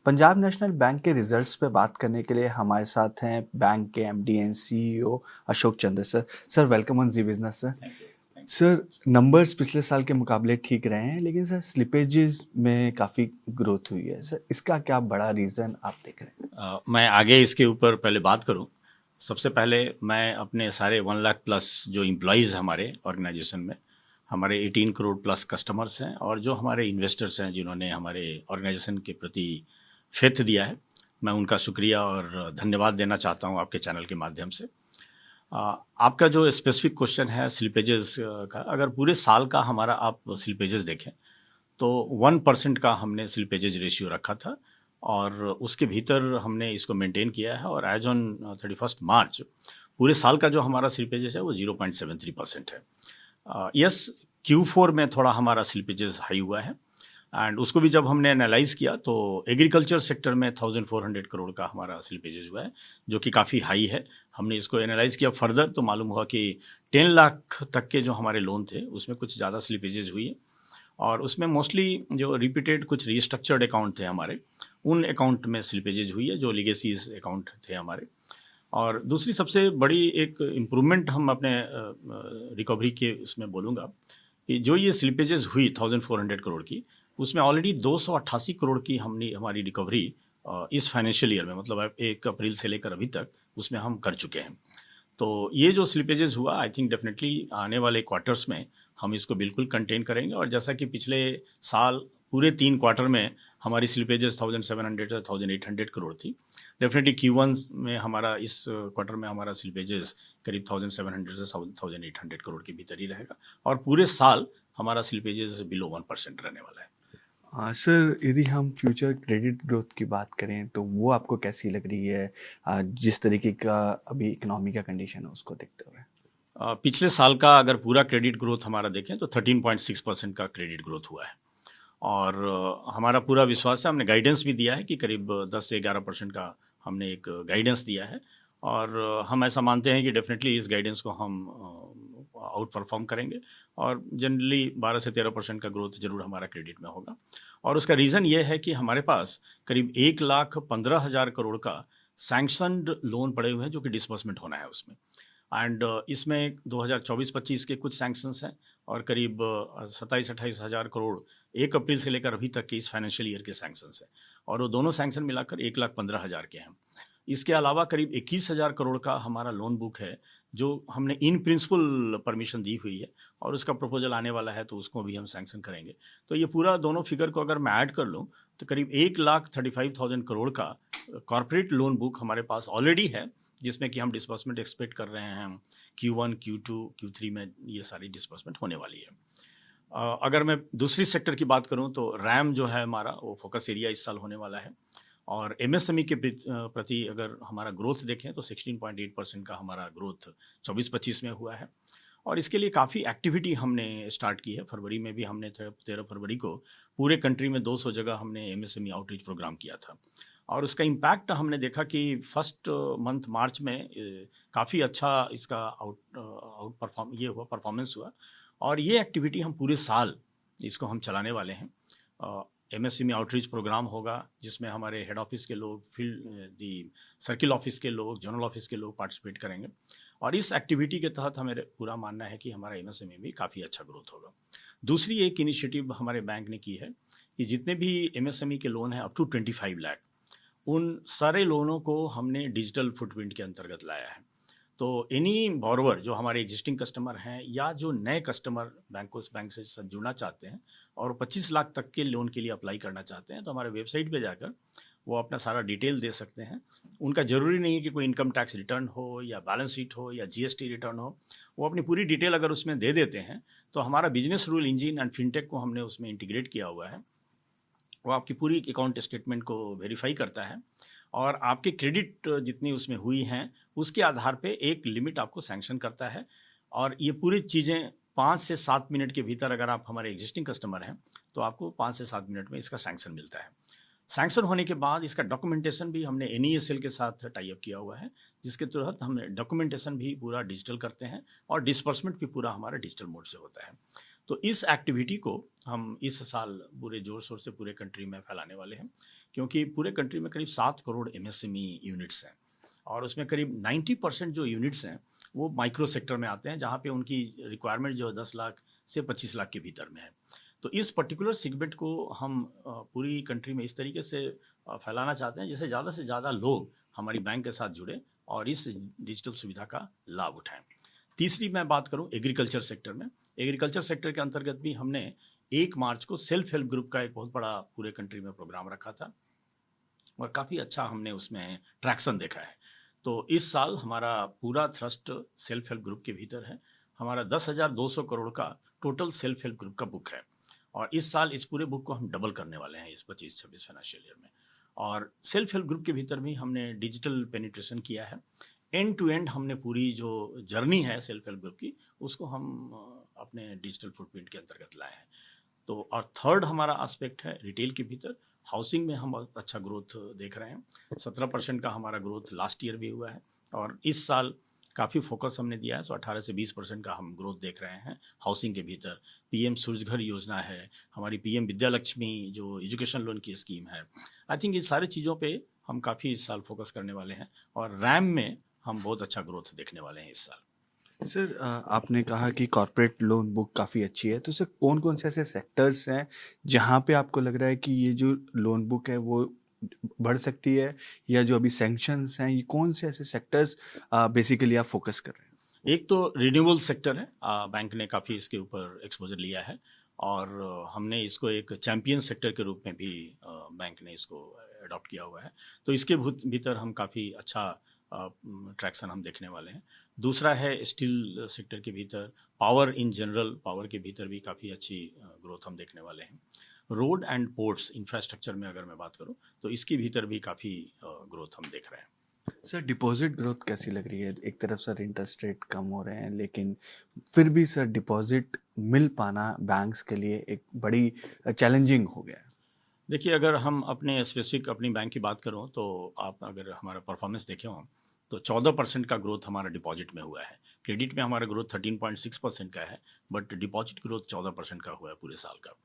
Punjab national bank के results पे बात करने के लिए हमारे साथ हैं बैंक के MD and CEO Ashok Chandra sir. Sir welcome on Zee business sir. Thank you. Sir numbers पिछले साल के मुकाबले ठीक रहे हैं, लेकिन सर स्लिपेजेस में काफ़ी ग्रोथ हुई है। सर इसका क्या बड़ा रीज़न आप देख रहे हैं? मैं आगे इसके ऊपर पहले बात करूं। सबसे पहले मैं अपने सारे 1 लाख प्लस जो एम्प्लॉयज़ हमारे ऑर्गेनाइजेशन में, हमारे 18 करोड़ प्लस कस्टमर्स हैं और जो हमारे इन्वेस्टर्स हैं जिन्होंने हमारे ऑर्गेनाइजेशन के प्रति फेथ दिया है, मैं उनका शुक्रिया और धन्यवाद देना चाहता हूं आपके चैनल के माध्यम से। आपका जो स्पेसिफिक क्वेश्चन है स्लिपेजेस का, अगर पूरे साल का हमारा आप स्लिपेजेस देखें तो 1% का हमने स्लिपेजेज रेशियो रखा था और उसके भीतर हमने इसको मेंटेन किया है और एज ऑन 31 मार्च पूरे साल का जो हमारा स्लिपेजेस है वो 0.73% है। यस, Q4 में थोड़ा हमारा स्लिपेजेस हाई हुआ है एंड उसको भी जब हमने एनालाइज किया तो एग्रीकल्चर सेक्टर में 1400 करोड़ का हमारा स्लिपेजेस हुआ है, जो कि काफ़ी हाई है। हमने इसको एनालाइज किया फर्दर तो मालूम हुआ कि 10 लाख तक के जो हमारे लोन थे उसमें कुछ ज़्यादा स्लिपेजेस हुई है और उसमें मोस्टली जो रिपीटेड कुछ रिस्ट्रक्चर्ड अकाउंट थे हमारे, उन अकाउंट में स्लिपेजेज हुई है जो लीगेसीज अकाउंट थे हमारे। और दूसरी सबसे बड़ी एक इम्प्रूवमेंट हम अपने रिकवरी के उसमें बोलूँगा कि जो ये स्लिपेजेस हुई 1400 करोड़ की, उसमें ऑलरेडी 288 करोड़ की हमारी रिकवरी इस फाइनेंशियल ईयर में, मतलब 1 अप्रैल से लेकर अभी तक उसमें हम कर चुके हैं। तो ये जो स्लिपेजेस हुआ, आई थिंक डेफिनेटली आने वाले क्वार्टर्स में हम इसको बिल्कुल कंटेन करेंगे और जैसा कि पिछले साल पूरे 3 क्वार्टर में हमारी स्लिपेजेस 1700 से 1800 करोड़ थी, डेफिनेटली Q1 में हमारा इस क्वार्टर में हमारा स्लिपेजेस करीब 1700 से 1800 करोड़ के भीतर ही रहेगा और पूरे साल हमारा स्लिपेजेस बिलो 1% रहने वाला है। सर यदि हम फ्यूचर क्रेडिट ग्रोथ की बात करें तो वो आपको कैसी लग रही है, जिस तरीके का अभी इकोनॉमी का कंडीशन है उसको देखते हुए? पिछले साल का अगर पूरा क्रेडिट ग्रोथ हमारा देखें तो 13.6% का क्रेडिट ग्रोथ हुआ है और हमारा पूरा विश्वास है, हमने गाइडेंस भी दिया है कि करीब 10 से 11% का हमने एक गाइडेंस दिया है और हम ऐसा मानते हैं कि डेफिनेटली इस गाइडेंस को हम आउट परफॉर्म करेंगे और जनरली 12 से 13% का ग्रोथ जरूर हमारा क्रेडिट में होगा। और उसका रीज़न ये है कि हमारे पास करीब 1,15,000 करोड़ का सैंक्शनड लोन पड़े हुए हैं जो कि डिसबर्समेंट होना है उसमें एंड इसमें 2024-25 के कुछ सैंक्शंस हैं और करीब 27-28 हज़ार करोड़ 1 अप्रैल से लेकर अभी तक के इस फाइनेंशियल ईयर के सैंक्शंस हैं और वो दोनों सैंक्शन मिलाकर 1,15,000 के हैं। इसके अलावा करीब 21,000 करोड़ का हमारा लोन बुक है जो हमने इन प्रिंसिपल परमिशन दी हुई है और उसका प्रपोजल आने वाला है तो उसको भी हम सैंक्शन करेंगे। तो ये पूरा दोनों फिगर को अगर मैं ऐड कर लूँ तो करीब 1,35,000 करोड़ का कॉर्पोरेट लोन बुक हमारे पास ऑलरेडी है, जिसमें कि हम डिस्बर्समेंट एक्सपेक्ट कर रहे हैं Q1, Q2, Q3 में ये सारी डिस्बर्समेंट होने वाली है। अगर मैं दूसरी सेक्टर की बात करूं तो रैम जो है हमारा वो फोकस एरिया इस साल होने वाला है और MSME के प्रति अगर हमारा ग्रोथ देखें तो 16.8% का हमारा ग्रोथ 24-25 में हुआ है और इसके लिए काफ़ी एक्टिविटी हमने स्टार्ट की है। फरवरी में भी हमने 13 फरवरी को पूरे कंट्री में 200 जगह हमने MSME आउटरीच प्रोग्राम किया था और उसका इम्पैक्ट हमने देखा कि फर्स्ट मंथ मार्च में काफ़ी अच्छा इसका आउट परफॉर्म ये हुआ, परफॉर्मेंस हुआ और ये एक्टिविटी हम पूरे साल इसको हम चलाने वाले हैं। MSME आउटरीच प्रोग्राम होगा जिसमें हमारे हेड ऑफिस के लोग, फील्ड दी सर्किल ऑफिस के लोग, जोनल ऑफिस के लोग पार्टिसिपेट करेंगे और इस एक्टिविटी के तहत हमें पूरा मानना है कि हमारा MSME भी काफ़ी अच्छा ग्रोथ होगा। दूसरी एक इनिशिएटिव हमारे बैंक ने की है कि जितने भी MSME के लोन हैं अप टू 25 लाख, उन सारे लोनों को हमने डिजिटल फुटप्रिंट के अंतर्गत लाया है। तो एनी बॉरोवर जो हमारे एग्जिस्टिंग कस्टमर हैं या जो नए कस्टमर बैंक से जुड़ना चाहते हैं और 25 लाख तक के लोन के लिए अप्लाई करना चाहते हैं तो हमारे वेबसाइट पे जाकर वो अपना सारा डिटेल दे सकते हैं। उनका ज़रूरी नहीं है कि कोई इनकम टैक्स रिटर्न हो या बैलेंस शीट हो या GST रिटर्न हो, वो अपनी पूरी डिटेल अगर उसमें दे देते हैं तो हमारा business rule engine and fintech को हमने उसमें इंटीग्रेट किया हुआ है। वो आपकी पूरी अकाउंट स्टेटमेंट को वेरीफाई करता है और आपके क्रेडिट जितनी उसमें हुई हैं उसके आधार पे एक लिमिट आपको सैंक्शन करता है और ये पूरी चीज़ें 5 से 7 मिनट के भीतर अगर आप हमारे एग्जिस्टिंग कस्टमर हैं तो आपको 5 से 7 मिनट में इसका सैंक्शन मिलता है। सैंक्शन होने के बाद इसका डॉक्यूमेंटेशन भी हमने NESL के साथ टाई अप किया हुआ है, जिसके तहत हम डॉक्यूमेंटेशन भी पूरा डिजिटल करते हैं और डिस्बर्समेंट भी पूरा हमारा डिजिटल मोड से होता है। तो इस एक्टिविटी को हम इस साल पूरे जोर शोर से पूरे कंट्री में फैलाने वाले हैं क्योंकि पूरे कंट्री में करीब 7 करोड़ एमएसएमई यूनिट्स हैं और उसमें करीब 90% जो यूनिट्स हैं वो माइक्रो सेक्टर में आते हैं, जहाँ पे उनकी रिक्वायरमेंट जो 10 लाख से 25 लाख के भीतर में है। तो इस पर्टिकुलर सेगमेंट को हम पूरी कंट्री में इस तरीके से फैलाना चाहते हैं जिससे ज़्यादा से ज़्यादा लोग हमारी बैंक के साथ जुड़े और इस डिजिटल सुविधा का लाभ उठाएं। तीसरी मैं बात करूं एग्रीकल्चर सेक्टर में, एग्रीकल्चर सेक्टर के अंतर्गत भी हमने 1 मार्च को सेल्फ हेल्प ग्रुप का एक बहुत बड़ा पूरे कंट्री में प्रोग्राम रखा था और काफ़ी अच्छा हमने उसमें ट्रैक्शन देखा है। तो इस साल हमारा पूरा थ्रस्ट सेल्फ हेल्प ग्रुप के भीतर है। हमारा 10,200 करोड़ का टोटल सेल्फ हेल्प ग्रुप का बुक है और इस साल इस पूरे बुक को हम डबल करने वाले हैं इस 25-26 फाइनेंशियल ईयर में। और सेल्फ हेल्प ग्रुप के भीतर भी हमने डिजिटल पेनिट्रेशन किया है। एंड टू एंड हमने पूरी जो जर्नी है सेल्फ हेल्प ग्रुप की उसको हम अपने डिजिटल फुटप्रिंट के अंतर्गत लाए हैं। तो और थर्ड हमारा एस्पेक्ट है रिटेल के भीतर, हाउसिंग में हम बहुत अच्छा ग्रोथ देख रहे हैं। 17% का हमारा ग्रोथ लास्ट ईयर भी हुआ है और इस साल काफ़ी फोकस हमने दिया है, सो 18 से 20% का हम ग्रोथ देख रहे हैं हाउसिंग के भीतर। पीएम सूरजघर योजना है, हमारी पीएम विद्यालक्ष्मी जो एजुकेशन लोन की स्कीम है। आई थिंक इन सारी चीज़ों पे हम काफ़ी इस साल फोकस करने वाले हैं और रैम में हम बहुत अच्छा ग्रोथ देखने वाले हैं इस साल। सर आपने कहा कि कॉर्पोरेट लोन बुक काफ़ी अच्छी है, तो सर कौन कौन से ऐसे सेक्टर्स हैं जहाँ पे आपको लग रहा है कि ये जो लोन बुक है वो बढ़ सकती है, या जो अभी सैंक्शंस हैं ये कौन से ऐसे सेक्टर्स बेसिकली आप फोकस कर रहे हैं? एक तो रिन्यूएबल सेक्टर है, बैंक ने काफ़ी इसके ऊपर एक्सपोजर लिया है और हमने इसको एक चैंपियन सेक्टर के रूप में भी बैंक ने इसको अडॉप्ट किया हुआ है। तो इसके भीतर हम काफ़ी अच्छा ट्रैक्शन हम देखने वाले हैं। दूसरा है स्टील सेक्टर के भीतर, पावर इन जनरल, पावर के भीतर भी काफ़ी अच्छी ग्रोथ हम देखने वाले हैं। रोड एंड पोर्ट्स इंफ्रास्ट्रक्चर में अगर मैं बात करूं तो इसके भीतर भी काफ़ी ग्रोथ हम देख रहे हैं। सर डिपॉजिट ग्रोथ कैसी लग रही है? एक तरफ सर इंटरेस्ट रेट कम हो रहे हैं, लेकिन फिर भी सर डिपॉजिट मिल पाना बैंक्स के लिए एक बड़ी चैलेंजिंग हो गया है। देखिए, अगर हम अपने स्पेसिफिक अपनी बैंक की बात करूं तो आप अगर हमारा परफॉर्मेंस देखें हो तो 14% का ग्रोथ हमारा डिपॉजिट में हुआ है। क्रेडिट में हमारा ग्रोथ 13.6% का है, बट डिपॉजिट ग्रोथ 14% का हुआ है पूरे साल का।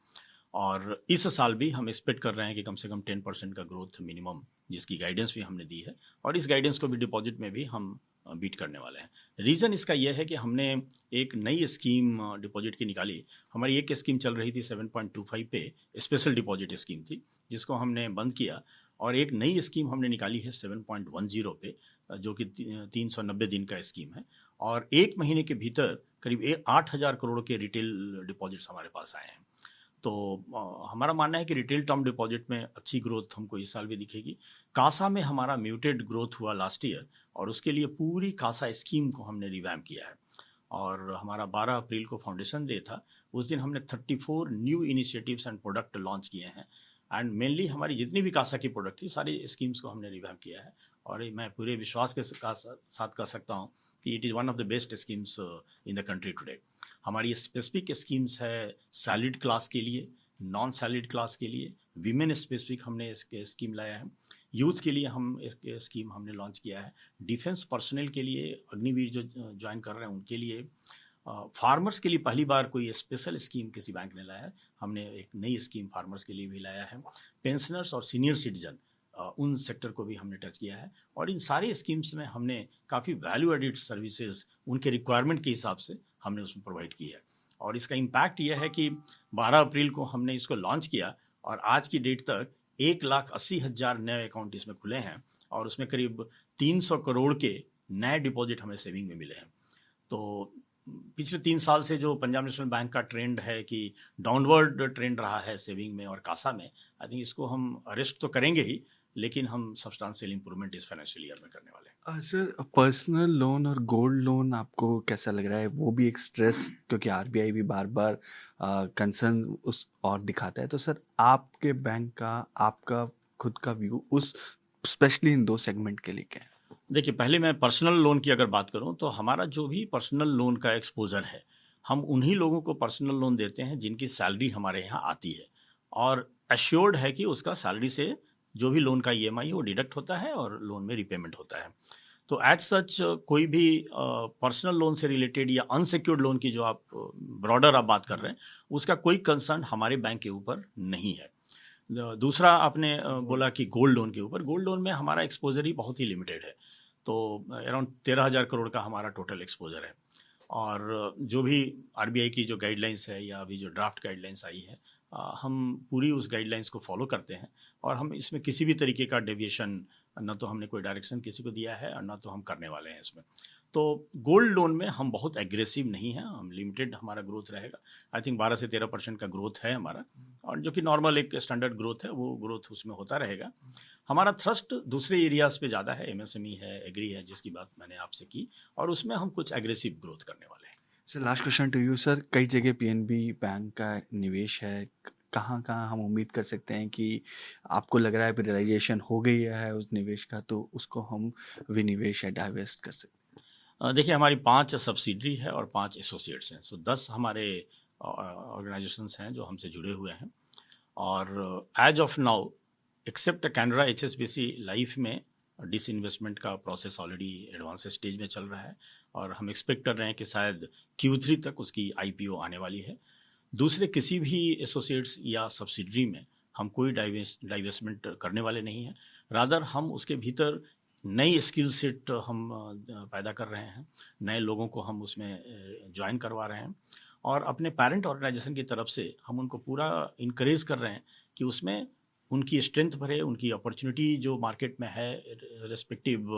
और इस साल भी हम एक्सपेक्ट कर रहे हैं कि कम से कम 10% का ग्रोथ मिनिमम, जिसकी गाइडेंस भी हमने दी है और इस गाइडेंस को भी डिपॉजिट में भी हम बीट करने वाले हैं। रीज़न इसका यह है कि हमने एक नई स्कीम डिपॉजिट की निकाली। हमारी एक स्कीम चल रही थी 7.25 पे, स्पेशल डिपॉजिट स्कीम थी, जिसको हमने बंद किया और एक नई स्कीम हमने निकाली है 7.10 पे, जो कि 390 दिन का स्कीम है और एक महीने के भीतर करीब 8,000 करोड़ के रिटेल डिपॉजिट्स हमारे पास आए हैं। तो हमारा मानना है कि रिटेल टर्म डिपॉजिट में अच्छी ग्रोथ हमको इस साल भी दिखेगी। कासा में हमारा म्यूटेड ग्रोथ हुआ लास्ट ईयर और उसके लिए पूरी कासा स्कीम को हमने रिवैम्प किया है और हमारा 12 अप्रैल को फाउंडेशन डे था। उस दिन हमने 34 new initiatives and product launch किए हैं एंड मेनली हमारी जितनी भी कासा की प्रोडक्ट थी सारी स्कीम्स को हमने रिवैम्प किया है और मैं पूरे विश्वास के साथ कह सकता हूँ कि it is one of the best schemes in the country today. हमारी स्पेसिफिक स्कीम्स है सैलरीड क्लास के लिए, नॉन सैलरीड क्लास के लिए, वीमेन स्पेसिफिक हमने इसके स्कीम लाया है, यूथ के लिए हम इसके स्कीम हमने लॉन्च किया है, डिफेंस पर्सनल के लिए, अग्निवीर जो ज्वाइन कर रहे हैं उनके लिए, फार्मर्स के लिए पहली बार कोई स्पेशल स्कीम किसी बैंक ने लाया है। हमने एक नई स्कीम फार्मर्स के लिए भी लाया है। पेंशनर्स और सीनियर सिटीजन, उन सेक्टर को भी हमने टच किया है और इन सारी स्कीम्स में हमने काफ़ी वैल्यू एडिड सर्विसेज उनके रिक्वायरमेंट के हिसाब से हमने उसमें प्रोवाइड की है और इसका इम्पैक्ट यह है कि 12 अप्रैल को हमने इसको लॉन्च किया और आज की डेट तक 1,80,000 नए अकाउंट इसमें खुले हैं और उसमें करीब 300 करोड़ के नए डिपॉजिट हमें सेविंग में मिले हैं। तो पिछले 3 साल से जो पंजाब नेशनल बैंक का ट्रेंड है कि डाउनवर्ड ट्रेंड रहा है सेविंग में और कासा में, आई थिंक इसको हम अरेस्ट तो करेंगे ही, लेकिन हम सब्सटेंशियल इंप्रूवमेंट इस फाइनेंशियल ईयर में करने वाले हैं। सर पर्सनल लोन और गोल्ड लोन आपको कैसा लग रहा है? वो भी एक स्ट्रेस, क्योंकि आरबीआई भी बार बार कंसर्न उस और दिखाता है, तो सर आपके बैंक का, आपका खुद का व्यू उस स्पेशली इन 2 सेगमेंट के लिए क्या है? देखिए, पहले मैं पर्सनल लोन की अगर बात करूं तो हमारा जो भी पर्सनल लोन का एक्सपोजर है, हम उन्हीं लोगों को पर्सनल लोन देते हैं जिनकी सैलरी हमारे यहाँ आती है और एश्योर्ड है कि उसका सैलरी से जो भी लोन का ईएमआई है वो डिडक्ट होता है और लोन में रिपेमेंट होता है। तो एज सच कोई भी पर्सनल लोन से रिलेटेड या अनसिक्योर्ड लोन की जो आप ब्रॉडर आप बात कर रहे हैं, उसका कोई कंसर्न हमारे बैंक के ऊपर नहीं है। दूसरा आपने बोला कि गोल्ड लोन के ऊपर, गोल्ड लोन में हमारा एक्सपोजर ही बहुत ही लिमिटेड है। तो अराउंड 13,000 करोड़ का हमारा टोटल एक्सपोजर है। और जो भी आरबीआई की जो गाइडलाइंस है या अभी जो ड्राफ्ट गाइडलाइंस आई है, हम पूरी उस गाइडलाइंस को फॉलो करते हैं और हम इसमें किसी भी तरीके का डेविएशन, ना तो हमने कोई डायरेक्शन किसी को दिया है और ना तो हम करने वाले हैं इसमें। तो गोल्ड लोन में हम बहुत एग्रेसिव नहीं हैं, हम लिमिटेड हमारा ग्रोथ रहेगा। आई थिंक 12 से 13% का ग्रोथ है हमारा, और जो कि नॉर्मल एक स्टैंडर्ड ग्रोथ है, वो ग्रोथ उसमें होता रहेगा। हमारा थ्रस्ट दूसरे एरियाज पे ज़्यादा है, एमएसएमई है, एग्री है, जिसकी बात मैंने आपसे की, और उसमें हम कुछ एग्रेसिव ग्रोथ करने वाले हैं। Sir last question to you sir, कई जगह पीएनबी बैंक का निवेश है, कहाँ कहाँ हम उम्मीद कर सकते हैं कि आपको लग रहा है रियलाइजेशन हो गई है उस निवेश का, तो उसको हम विनिवेश या डाइवेस्ट कर सकते हैं? देखिए, हमारी 5 सब्सिडरी है और 5 एसोसिएट्स हैं, सो 10 हमारे ऑर्गेनाइजेशंस हैं जो हमसे जुड़े हुए हैं। और as of now except Canara HSBC life में डिसइन्वेस्टमेंट का प्रोसेस ऑलरेडी एडवांस स्टेज में चल रहा है, और हम एक्सपेक्ट कर रहे हैं कि शायद Q3 तक उसकी IPO आने वाली है। दूसरे किसी भी एसोसिएट्स या सब्सिडरी में हम कोई डाइवेस्टमेंट करने वाले नहीं हैं, रादर हम उसके भीतर नई स्किल सेट हम पैदा कर रहे हैं, नए लोगों को हम उसमें ज्वाइन करवा रहे हैं, और अपने पेरेंट ऑर्गेनाइजेशन की तरफ से हम उनको पूरा इनकरेज कर रहे हैं कि उसमें उनकी स्ट्रेंथ भरे, उनकी अपॉर्चुनिटी जो मार्केट में है रेस्पेक्टिव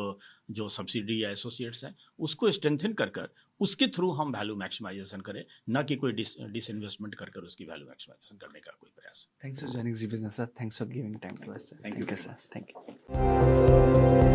जो सब्सिडी या एसोसिएट्स हैं, उसको स्ट्रेंथन कर कर उसके थ्रू हम वैल्यू मैक्सिमाइजेशन करें, ना कि कोई डिसइन्वेस्टमेंट कर कर उसकी वैल्यू मैक्सिमाइजेशन करने का कोई प्रयास। Thanks for joining Zee business sir, thanks for giving time to us sir. Thank you. Sir, thank you.